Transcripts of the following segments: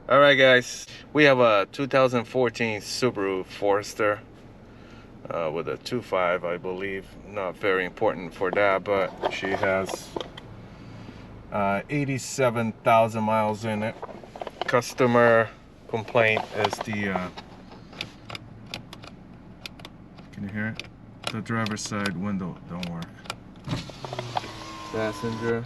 Alright guys, we have a 2014 Subaru Forester with a 2.5, I believe. Not very important for that, but she has 87,000 miles in it. Customer complaint is the can you hear it? The driver's side window don't work. Passenger,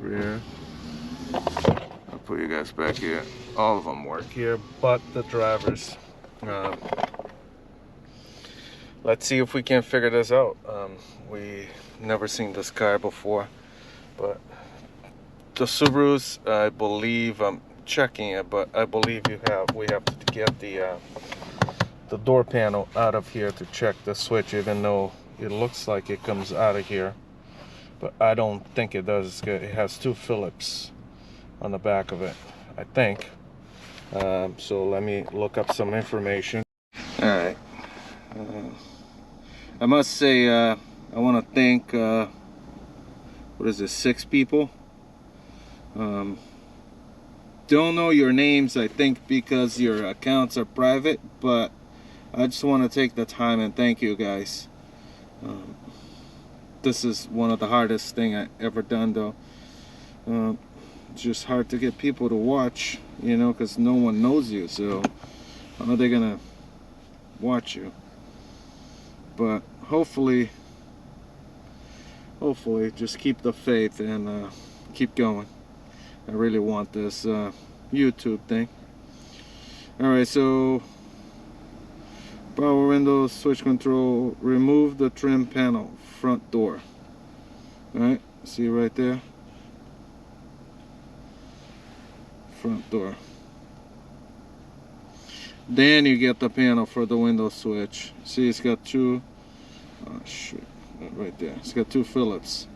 rear. I'll put you guys back here. All of them work here, but the drivers. Let's see if we can figure this out. We never seen this car before, but the Subarus, I believe, I'm checking it, but I believe we have to get the door panel out of here to check the switch, even though it looks like it comes out of here, but I don't think it does. It has two Phillips on the back of it, I think. So let me look up some information. All right. I must say, I want to thank, what is this, 6 people? Don't know your names, I think, because your accounts are private, but I just want to take the time and thank you guys. This is one of the hardest thing I ever done, though. It's just hard to get people to watch, you know, because no one knows you, so how are they gonna watch you? But hopefully just keep the faith and keep going. I really want this YouTube thing. Alright, so power windows, switch control, remove the trim panel, front door. Alright, see right there? Front door. Then you get the panel for the window switch. See, it's got two, oh shoot, right there. It's got two Phillips.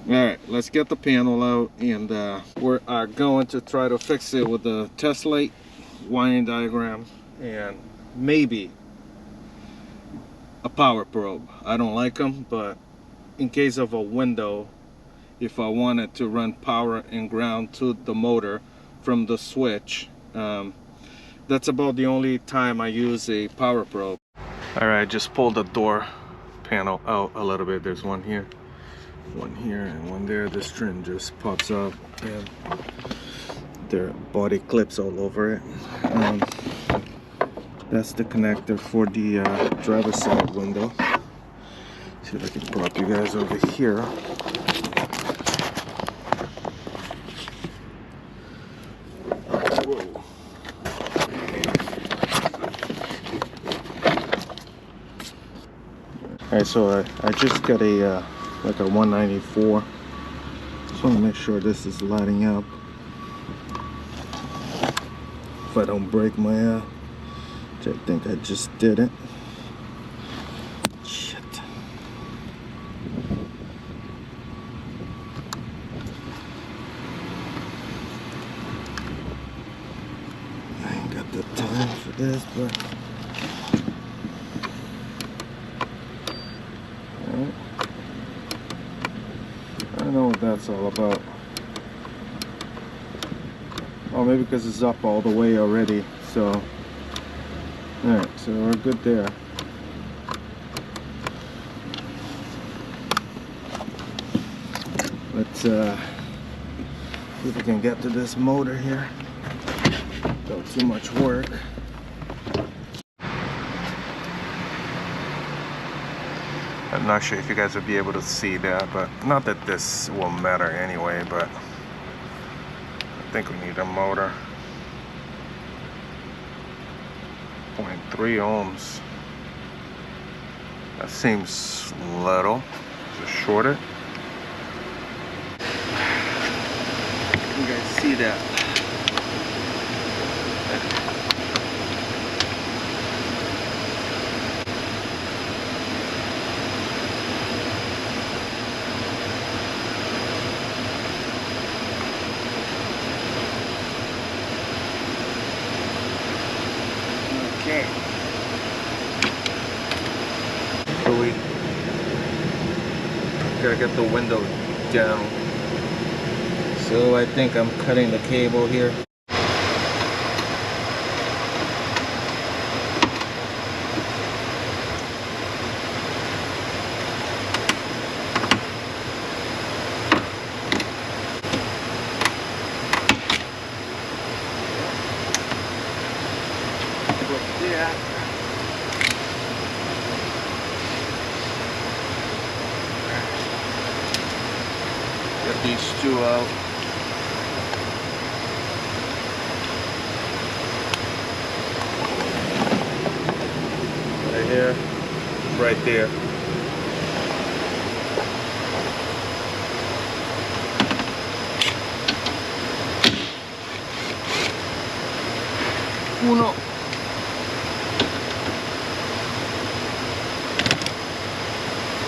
Alright, let's get the panel out, and we are going to try to fix it with the test light, wiring diagram, and maybe a power probe. I don't like them, but in case of a window, if I wanted to run power and ground to the motor from the switch, that's about the only time I use a power probe. Alright, just pull the door panel out a little bit. There's one here and one there. This trim just pops up and there are body clips all over it. That's the connector for the driver's side window. See if I can prop you guys over here. Whoa. Alright, so I just got a like a 194. Just want to make sure this is lighting up. If I don't break my which I think I just didn't. Shit. I ain't got the time for this, but alright. I don't know what that's all about. Oh, maybe because it's up all the way already, so alright, so we're good there. Let's see if we can get to this motor here without too much work. I'm not sure if you guys will be able to see that, but not that this will matter anyway, but I think we need a motor. 0.3 ohms. That seems little. Just short it. You guys see that? Okay. So we gotta get the window down. So I think I'm cutting the cable here. Get these two out. Right here, right there. Uno.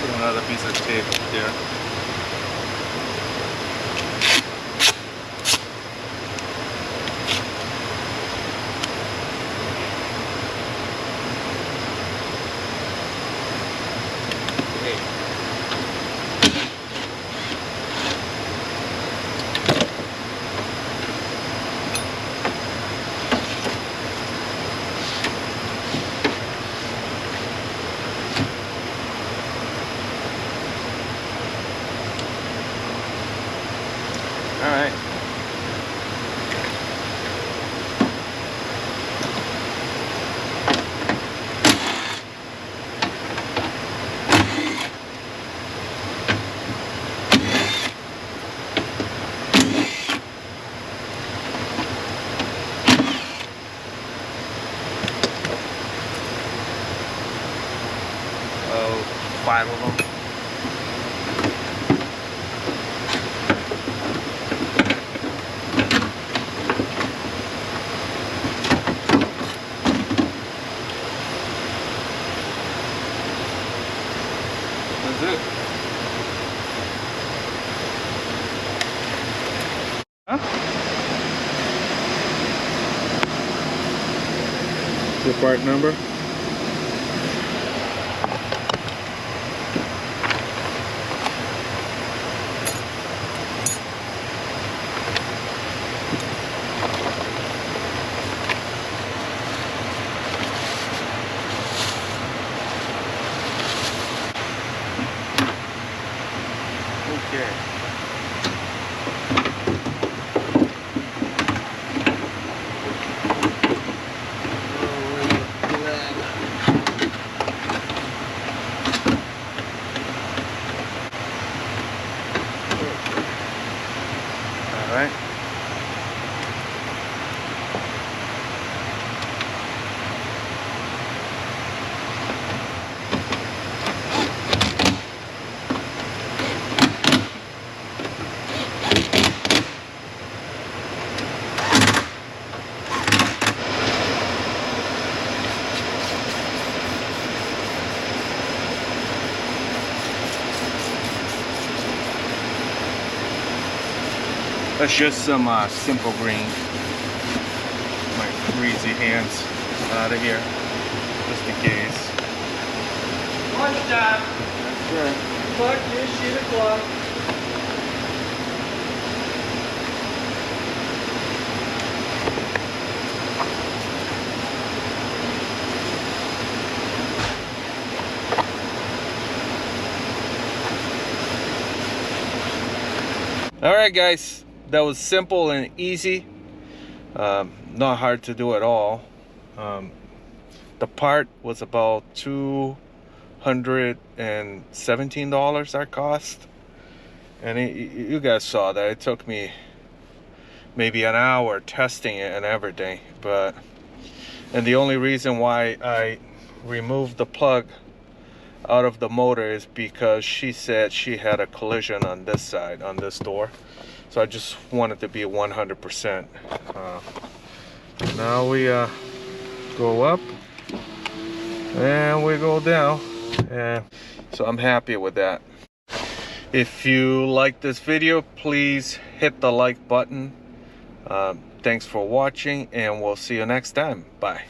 Put another piece of tape up there. All right. Oh, 5 of them. That's it. Huh? The part number? Okay. All right. That's just some simple green. My greasy hands out of here, just in case. Lunchtime. Sure. Fuck this shit o'clock. All right, guys. That was simple and easy. Not hard to do at all. The part was about $217 our cost, and you guys saw that it took me maybe an hour testing it and everything. And the only reason why I removed the plug out of the motor is because she said she had a collision on this side, on this door. So I just wanted to be 100%. Now we go up and we go down, and so I'm happy with that. If you like this video, please hit the like button. Thanks for watching, and we'll see you next time. Bye.